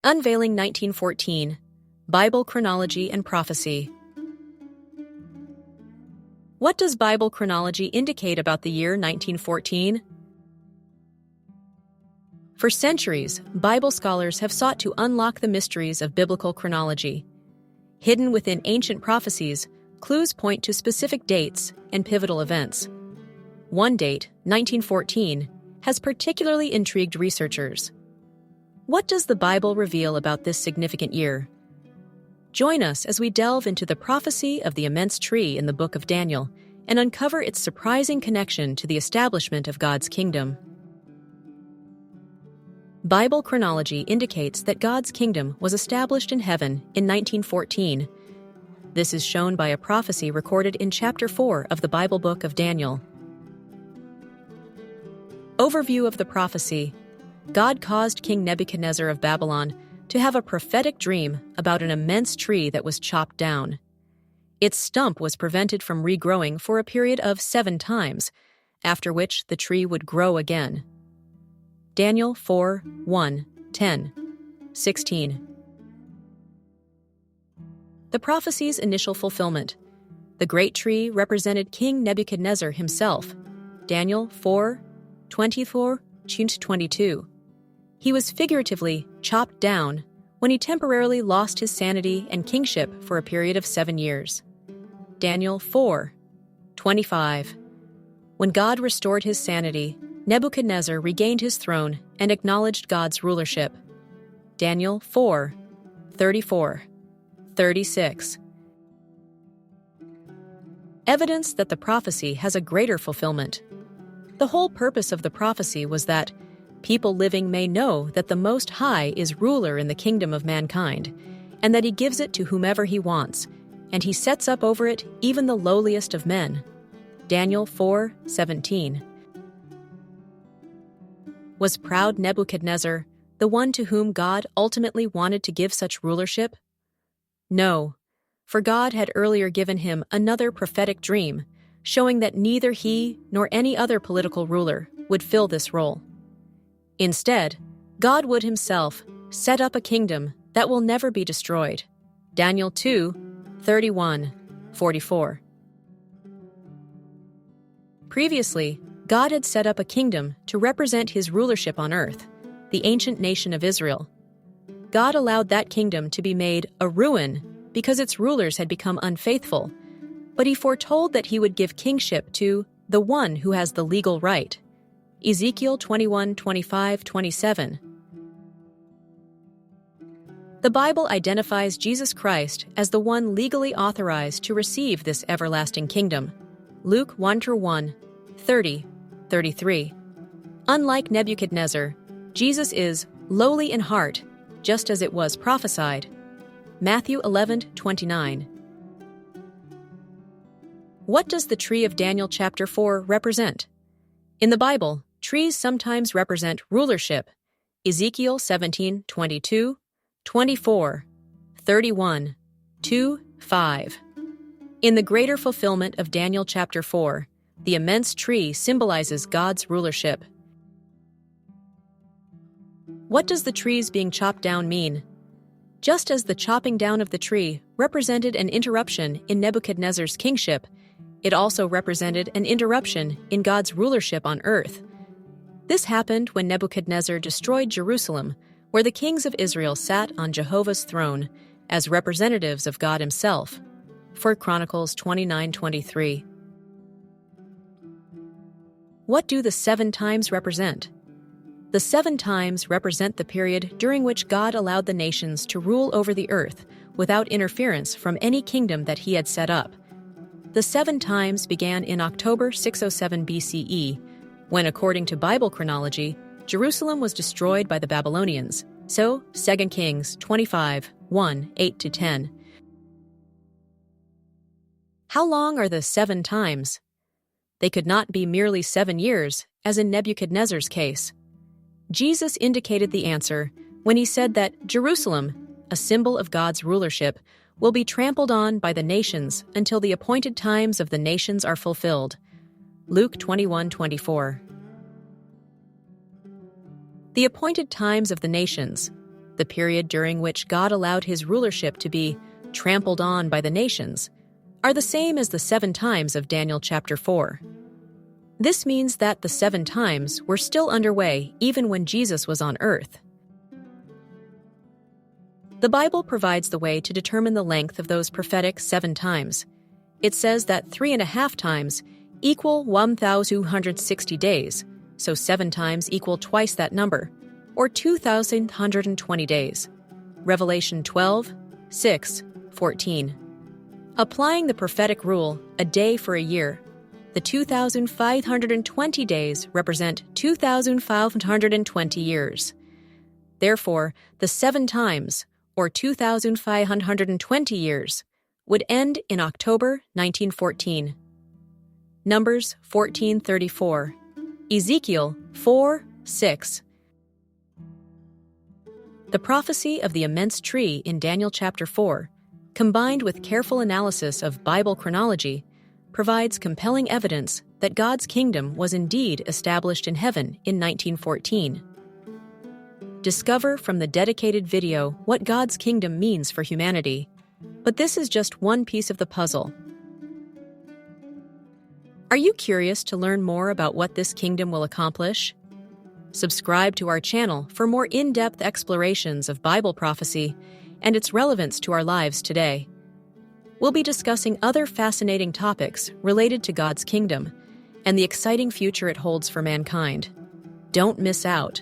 Unveiling 1914, Bible Chronology and Prophecy. What does Bible chronology indicate about the year 1914? For centuries, Bible scholars have sought to unlock the mysteries of biblical chronology. Hidden within ancient prophecies, clues point to specific dates and pivotal events. One date, 1914, has particularly intrigued researchers. What does the Bible reveal about this significant year? Join us as we delve into the prophecy of the immense tree in the book of Daniel and uncover its surprising connection to the establishment of God's kingdom. Bible chronology indicates that God's kingdom was established in heaven in 1914. This is shown by a prophecy recorded in chapter 4 of the Bible book of Daniel. Overview of the prophecy. God caused King Nebuchadnezzar of Babylon to have a prophetic dream about an immense tree that was chopped down. Its stump was prevented from regrowing for a period of 7 times, after which the tree would grow again. Daniel 4, 1, 10, 16. The prophecy's initial fulfillment. The great tree represented King Nebuchadnezzar himself. Daniel 4, 24-22. He was figuratively chopped down when he temporarily lost his sanity and kingship for a period of 7 years. Daniel 4, 25. When God restored his sanity, Nebuchadnezzar regained his throne and acknowledged God's rulership. Daniel 4, 34, 36. Evidence that the prophecy has a greater fulfillment. The whole purpose of the prophecy was that people living may know that the Most High is ruler in the kingdom of mankind, and that he gives it to whomever he wants, and he sets up over it even the lowliest of men. Daniel 4:17. Was proud Nebuchadnezzar the one to whom God ultimately wanted to give such rulership? No, for God had earlier given him another prophetic dream, showing that neither he nor any other political ruler would fill this role. Instead, God would himself set up a kingdom that will never be destroyed. Daniel 2, 31, 44. Previously, God had set up a kingdom to represent his rulership on earth, the ancient nation of Israel. God allowed that kingdom to be made a ruin because its rulers had become unfaithful, but he foretold that he would give kingship to the one who has the legal right. Ezekiel 21:25-27. The Bible identifies Jesus Christ as the one legally authorized to receive this everlasting kingdom. Luke 1:1, 30, 33. Unlike Nebuchadnezzar, Jesus is lowly in heart, just as it was prophesied. Matthew 11:29. What does the tree of Daniel chapter 4 represent? In the Bible, trees sometimes represent rulership. Ezekiel 17:22, 24, 31, 2, 5. In the greater fulfillment of Daniel chapter 4, the immense tree symbolizes God's rulership. What does the trees being chopped down mean? Just as the chopping down of the tree represented an interruption in Nebuchadnezzar's kingship, it also represented an interruption in God's rulership on earth. This happened when Nebuchadnezzar destroyed Jerusalem, where the kings of Israel sat on Jehovah's throne as representatives of God himself. 1 Chronicles 29:23. What do the 7 times represent? The 7 times represent the period during which God allowed the nations to rule over the earth without interference from any kingdom that he had set up. The 7 times began in October 607 BCE, when, according to Bible chronology, Jerusalem was destroyed by the Babylonians. So, 2 Kings 25, 1, 8-10. How long are the 7 times? They could not be merely 7 years, as in Nebuchadnezzar's case. Jesus indicated the answer when he said that Jerusalem, a symbol of God's rulership, will be trampled on by the nations until the appointed times of the nations are fulfilled. Luke 21:24. The appointed times of the nations. the period during which God allowed his rulership to be trampled on by the nations, are the same as the 7 times of Daniel chapter 4. This means that the 7 times were still underway even when Jesus was on earth. The Bible provides the way to determine the length of those prophetic 7 times. It says that 3.5 times equal 1,260 days, so 7 times equal twice that number, or 2,120 days. Revelation 12, 6, 14. Applying the prophetic rule, a day for a year, the 2,520 days represent 2,520 years. Therefore, the 7 times, or 2,520 years, would end in October 1914. Numbers 14:34. Ezekiel 4:6. The prophecy of the immense tree in Daniel chapter 4, combined with careful analysis of Bible chronology, provides compelling evidence that God's kingdom was indeed established in heaven in 1914. Discover from the dedicated video what God's kingdom means for humanity. But this is just one piece of the puzzle. Are you curious to learn more about what this kingdom will accomplish? Subscribe to our channel for more in-depth explorations of Bible prophecy and its relevance to our lives today. We'll be discussing other fascinating topics related to God's kingdom and the exciting future it holds for mankind. Don't miss out.